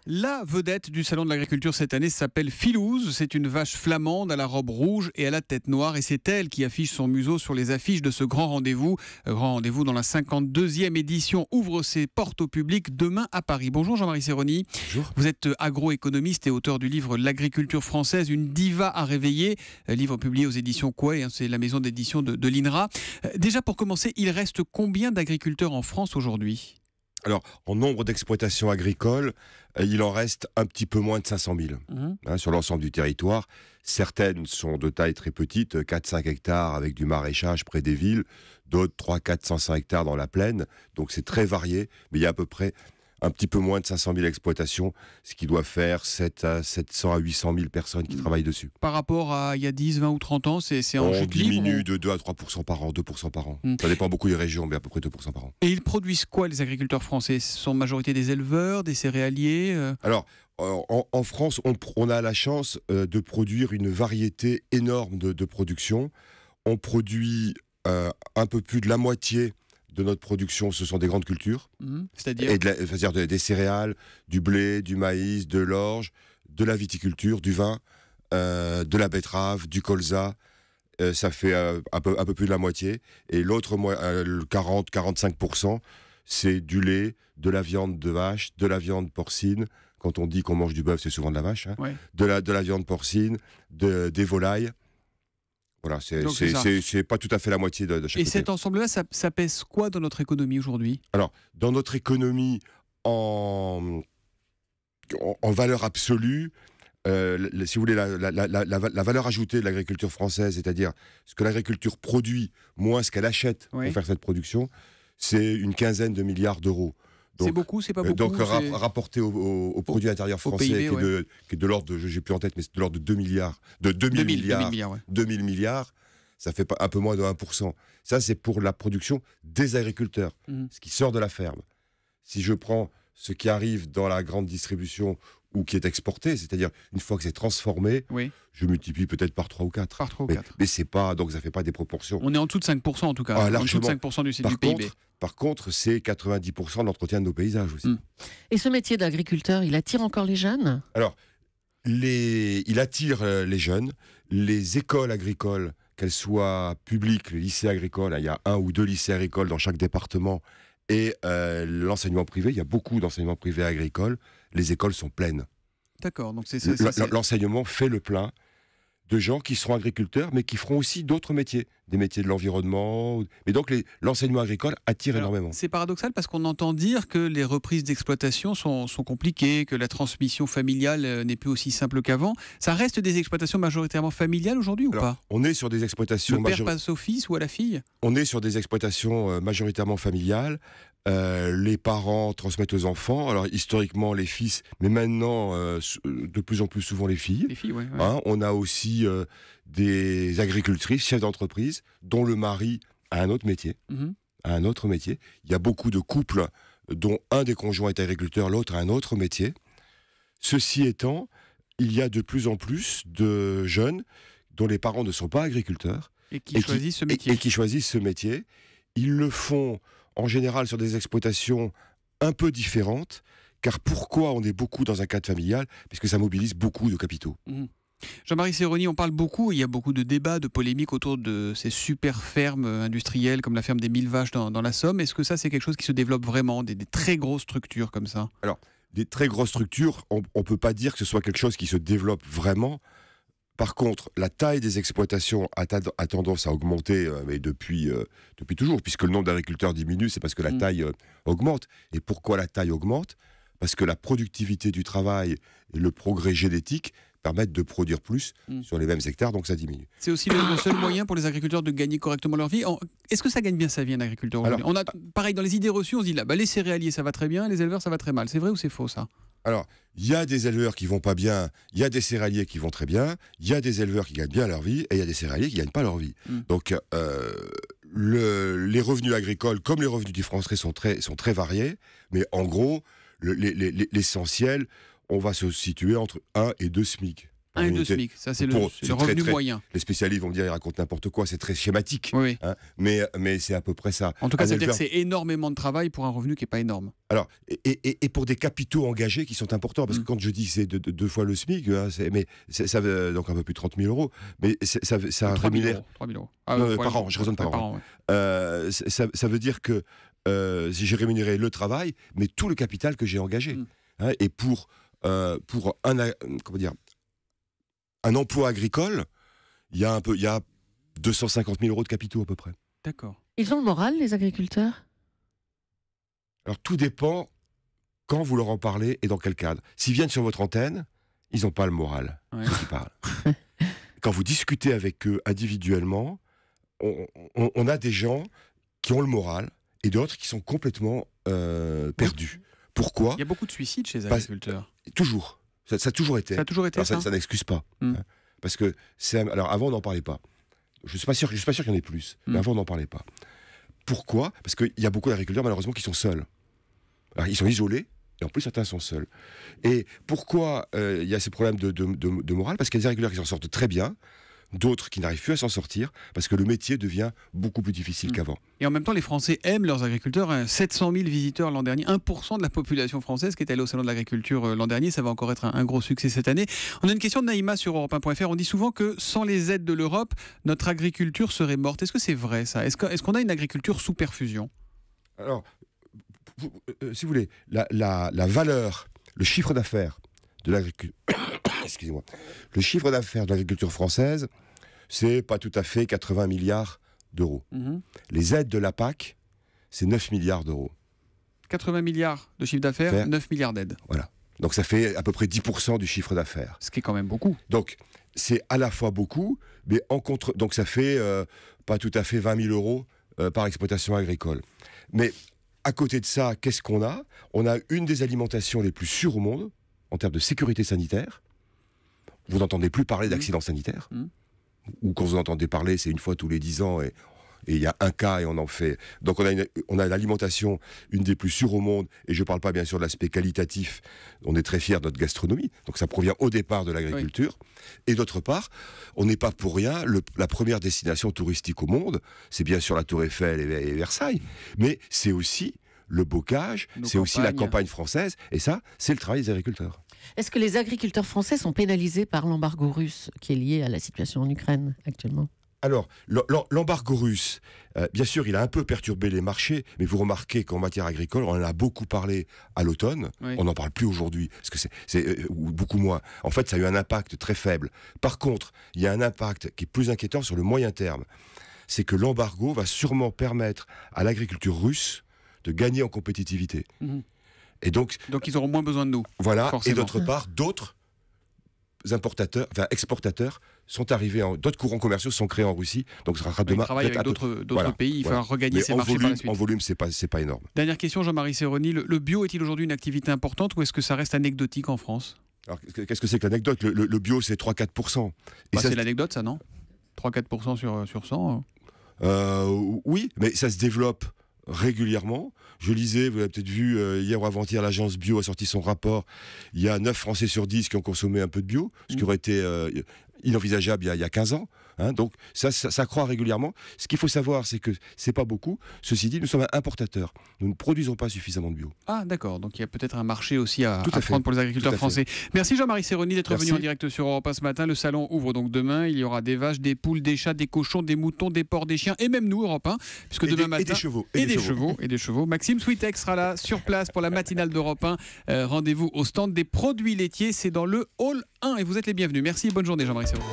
La vedette du Salon de l'Agriculture cette année s'appelle Philouse. C'est une vache flamande à la robe rouge et à la tête noire. Et c'est elle qui affiche son museau sur les affiches de ce grand rendez-vous. Grand rendez-vous dont la 52e édition ouvre ses portes au public demain à Paris. Bonjour Jean-Marie Serroni. Bonjour. Vous êtes agroéconomiste et auteur du livre L'agriculture française, une diva à réveiller. Livre publié aux éditions Coué, c'est la maison d'édition de l'INRA. Déjà pour commencer, il reste combien d'agriculteurs en France aujourd'hui ? Alors, en nombre d'exploitations agricoles, il en reste un petit peu moins de 500 000 sur l'ensemble du territoire. Certaines sont de taille très petite, 4-5 hectares avec du maraîchage près des villes, d'autres 300-400 hectares dans la plaine. Donc c'est très varié, mais il y a à peu près un petit peu moins de 500 000 exploitations, ce qui doit faire 700 à 800 000 personnes qui travaillent dessus. Par rapport à il y a 10, 20 ou 30 ans, c'est en chute libre. On diminue de 2 à 3% par an, 2% par an. Ça dépend beaucoup des régions, mais à peu près 2% par an. Et ils produisent quoi, les agriculteurs français ? Ce sont en majorité des éleveurs, des céréaliers Alors, en France, on a la chance de produire une variété énorme de production. On produit un peu plus de la moitié de notre production, ce sont des grandes cultures. C'est-à-dire des céréales, du blé, du maïs, de l'orge, de la viticulture, du vin, de la betterave, du colza. Ça fait un peu plus de la moitié. Et l'autre, 40-45%, c'est du lait, de la viande de vache, de la viande porcine. Quand on dit qu'on mange du bœuf, c'est souvent de la vache. De la viande porcine, des volailles. Voilà, c'est pas tout à fait la moitié de chaque côté. Et cet ensemble-là, ça pèse quoi dans notre économie aujourd'hui ? Alors, dans notre économie, en valeur absolue, si vous voulez, la valeur ajoutée de l'agriculture française, c'est-à-dire ce que l'agriculture produit moins ce qu'elle achète pour faire cette production, c'est une quinzaine de milliards d'euros. C'est beaucoup, c'est pas beaucoup. Donc rapporté au produit intérieur français, PIB, qui est de l'ordre de, j'ai plus en tête, mais c'est de l'ordre de 2000 milliards, ça fait un peu moins de 1%. Ça, c'est pour la production des agriculteurs, ce qui sort de la ferme. Si je prends ce qui arrive dans la grande distribution ou qui est exporté, c'est-à-dire une fois que c'est transformé, je multiplie peut-être par 3 ou 4. Mais c'est pas, donc ça fait pas des proportions. On est en dessous de 5% en tout cas, en dessous de 5% du PIB. Par contre, c'est 90% de l'entretien de nos paysages aussi. Et ce métier d'agriculteur, il attire encore les jeunes ? Alors, il attire les jeunes. Les écoles agricoles, qu'elles soient publiques, les lycées agricoles, il y a 1 ou 2 lycées agricoles dans chaque département, et l'enseignement privé, il y a beaucoup d'enseignements privés agricoles, les écoles sont pleines. D'accord, donc l'enseignement fait le plein de gens qui seront agriculteurs, mais qui feront aussi d'autres métiers, des métiers de l'environnement. Mais donc l'enseignement agricole attire énormément. C'est paradoxal parce qu'on entend dire que les reprises d'exploitation sont compliquées, que la transmission familiale n'est plus aussi simple qu'avant. Ça reste des exploitations majoritairement familiales aujourd'hui ou pas ? On est sur des exploitations... Le père passe au fils ou à la fille ? On est sur des exploitations majoritairement familiales. Les parents transmettent aux enfants, alors historiquement les fils, mais maintenant de plus en plus souvent les filles. Les filles, oui. On a aussi des agricultrices, chefs d'entreprise, dont le mari a un autre métier. Il y a beaucoup de couples dont un des conjoints est agriculteur, l'autre a un autre métier. Ceci étant, il y a de plus en plus de jeunes dont les parents ne sont pas agriculteurs et qui choisissent ce métier. Ils le font en général sur des exploitations un peu différentes, car pourquoi on est beaucoup dans un cadre familial ? Parce que ça mobilise beaucoup de capitaux. Jean-Marie Serroni, on parle beaucoup, il y a beaucoup de débats, de polémiques autour de ces super fermes industrielles comme la ferme des 1000 vaches dans la Somme. Est-ce que ça, c'est quelque chose qui se développe vraiment, des très grosses structures comme ça ? Alors, des très grosses structures, on ne peut pas dire que ce soit quelque chose qui se développe vraiment. Par contre, la taille des exploitations a tendance à augmenter, mais depuis toujours, puisque le nombre d'agriculteurs diminue, c'est parce que la taille augmente. Et pourquoi la taille augmente ? Parce que la productivité du travail et le progrès génétique permettent de produire plus sur les mêmes hectares, donc ça diminue. C'est aussi le seul moyen pour les agriculteurs de gagner correctement leur vie. Est-ce que ça gagne bien sa vie, un agriculteur aujourd'hui ? On a, pareil, dans les idées reçues, on se dit là, les céréaliers, ça va très bien, les éleveurs, ça va très mal. C'est vrai ou c'est faux, ça ? Alors, il y a des éleveurs qui vont pas bien, il y a des céréaliers qui vont très bien, il y a des éleveurs qui gagnent bien leur vie, et il y a des céréaliers qui gagnent pas leur vie. Donc, les revenus agricoles, comme les revenus du français, sont très variés, mais en gros, l'essentiel, on va se situer entre 1 et 2 SMIC par 1 et 2 unité. SMIC, ça c'est le C'est revenu très- moyen. Les spécialistes vont me dire, ils racontent n'importe quoi, c'est très schématique. Oui, oui. Hein, mais c'est à peu près ça. En tout cas, Un ça veut dire que éleveur- c'est énormément de travail pour un revenu qui n'est pas énorme. Alors, et pour des capitaux engagés qui sont importants, parce que quand je dis que c'est deux fois le SMIC, hein, ça veut donc un peu plus de 30 000 euros, mais ça 3 000 rémunère. euros. 3 000 euros. Ah, Non, ouais, par an, je raisonne par an. ouais. Ça veut dire que si j'ai rémunéré le travail, mais tout le capital que j'ai engagé. Mm. Hein, et pour comment dire, un emploi agricole, il y a 250 000 euros de capitaux à peu près. D'accord. Ils ont le moral, les agriculteurs? Alors tout dépend quand vous leur en parlez et dans quel cadre. S'ils viennent sur votre antenne, ils n'ont pas le moral. Ouais. Ceux qui parlent. Quand vous discutez avec eux individuellement, on a des gens qui ont le moral et d'autres qui sont complètement perdus. Pourquoi? Il y a beaucoup de suicides chez les Parce- agriculteurs. Toujours. Ça a toujours été. Ça a toujours été Alors, ça. ça n'excuse pas. Mm. Hein. Parce que alors avant on n'en parlait pas. Je suis pas sûr qu'il y en ait plus. Mais Mm. avant on n'en parlait pas. Pourquoi? Parce qu'il y a beaucoup d'agriculteurs malheureusement qui sont seuls. Alors, ils sont isolés. Et en plus, certains sont seuls. Et pourquoi il y a ces problèmes de morale? Parce qu'il y a des agriculteurs qui s'en sortent très bien, d'autres qui n'arrivent plus à s'en sortir, parce que le métier devient beaucoup plus difficile qu'avant. Et en même temps, les Français aiment leurs agriculteurs. 700 000 visiteurs l'an dernier, 1% de la population française qui est allée au Salon de l'Agriculture l'an dernier. Ça va encore être un gros succès cette année. On a une question de Naïma sur Europe1.fr. On dit souvent que sans les aides de l'Europe, notre agriculture serait morte. Est-ce que c'est vrai ça? Est-ce qu'on a une agriculture sous perfusion? Alors, si vous voulez, la valeur, le chiffre d'affaires de l'agriculture, excusez-moi, le chiffre d'affaires de l'agriculture française, c'est pas tout à fait 80 milliards d'euros. Mhm. Les aides de la PAC, c'est 9 milliards d'euros. 80 milliards de chiffre d'affaires, 9 milliards d'aides. Voilà. Donc ça fait à peu près 10% du chiffre d'affaires. Ce qui est quand même beaucoup. Donc c'est à la fois beaucoup, mais donc ça fait pas tout à fait 20 000 euros par exploitation agricole. Mais à côté de ça, qu'est-ce qu'on a? On a une des alimentations les plus sûres au monde, en termes de sécurité sanitaire. Vous n'entendez plus parler d'accidents sanitaires. Ou quand vous entendez parler, c'est une fois tous les 10 ans et il y a un cas et on en fait. Donc on a l'alimentation, une des plus sûres au monde, et je ne parle pas bien sûr de l'aspect qualitatif, on est très fiers de notre gastronomie, donc ça provient au départ de l'agriculture. Oui. Et d'autre part, on n'est pas pour rien, la première destination touristique au monde, c'est bien sûr la Tour Eiffel et Versailles, mais c'est aussi le bocage, c'est aussi la campagne française, et ça, c'est le travail des agriculteurs. Est-ce que les agriculteurs français sont pénalisés par l'embargo russe qui est lié à la situation en Ukraine actuellement? Alors, l'embargo russe, bien sûr, il a un peu perturbé les marchés, mais vous remarquez qu'en matière agricole, on en a beaucoup parlé à l'automne, oui. On n'en parle plus aujourd'hui, parce que c'est beaucoup moins. En fait, ça a eu un impact très faible. Par contre, il y a un impact qui est plus inquiétant sur le moyen terme. C'est que l'embargo va sûrement permettre à l'agriculture russe de gagner en compétitivité. Mmh. Et donc ils auront moins besoin de nous. Voilà, forcément. Et d'autre part, d'autres exportateurs sont arrivés, d'autres courants commerciaux sont créés en Russie, donc ce sera demain. Ils travaillent avec d'autres pays, il va regagner ces marchés par la suite. En volume, c'est pas énorme. Dernière question, Jean-Marie Serroni, le bio est-il aujourd'hui une activité importante ou est-ce que ça reste anecdotique en France? Alors, qu'est-ce que c'est que l'anecdote? Le bio, c'est 3-4%. C'est l'anecdote, ça, non? 3-4% sur 100 Oui, mais ça se développe régulièrement. Je lisais, vous l'avez peut-être vu, hier ou avant-hier, l'agence bio a sorti son rapport. Il y a 9 Français sur 10 qui ont consommé un peu de bio, ce qui aurait été inenvisageable il y a 15 ans. Hein, donc ça croît régulièrement. Ce qu'il faut savoir, c'est que c'est pas beaucoup. Ceci dit, nous sommes un importateur. Nous ne produisons pas suffisamment de bio. Ah d'accord, donc il y a peut-être un marché aussi à prendre pour les agriculteurs français. Merci Jean-Marie Serroni d'être venu en direct sur Europe 1 ce matin. Le salon ouvre donc demain. Il y aura des vaches, des poules, des chats, des cochons, des moutons, des porcs, des chiens et même nous, Europe 1, puisque demain matin... Et des chevaux. Maxime Switek sera là sur place pour la matinale d'Europe 1. Rendez-vous au stand des produits laitiers. C'est dans le hall 1 et vous êtes les bienvenus. Merci et bonne journée Jean-Marie Serroni.